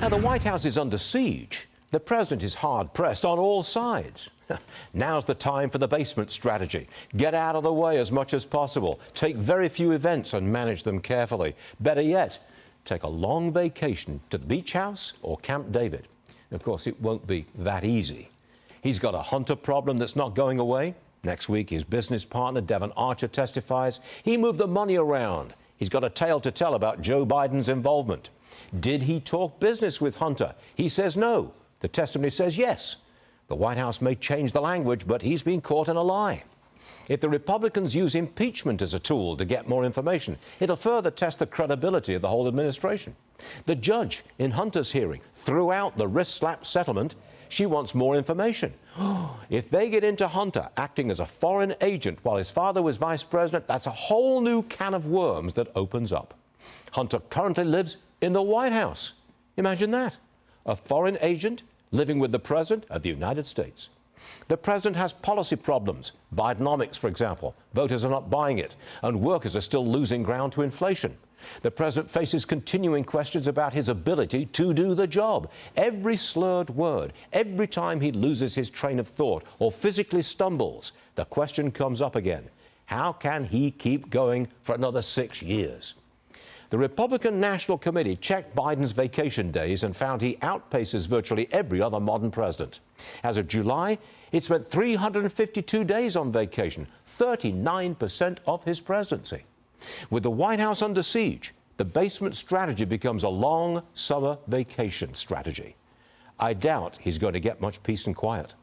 Now, the White House is under siege. The president is hard-pressed on all sides. Now's the time for the basement strategy. Get out of the way as much as possible. Take very few events and manage them carefully. Better yet, take a long vacation to the beach house or Camp David. Of course, it won't be that easy. He's got a Hunter problem that's not going away. Next week, his business partner, Devon Archer, testifies. He moved the money around. He's got a tale to tell about Joe Biden's involvement. Did he talk business with Hunter? He says no. The testimony says yes. The White House may change the language, but he's been caught in a lie. If the Republicans use impeachment as a tool to get more information, it'll further test the credibility of the whole administration. The judge in Hunter's hearing threw out the wrist-slap settlement. She wants more information. If they get into Hunter acting as a foreign agent while his father was vice president, that's a whole new can of worms that opens up. Hunter currently lives in the White House. Imagine that. A foreign agent living with the President of the United States. The President has policy problems. Bidenomics, for example. Voters are not buying it, and workers are still losing ground to inflation. The President faces continuing questions about his ability to do the job. Every slurred word, every time he loses his train of thought or physically stumbles, the question comes up again. How can he keep going for another 6 years? The Republican National Committee checked Biden's vacation days and found he outpaces virtually every other modern president. As of July, it spent 352 days on vacation, 39% of his presidency. With the White House under siege, the basement strategy becomes a long summer vacation strategy. I doubt he's going to get much peace and quiet.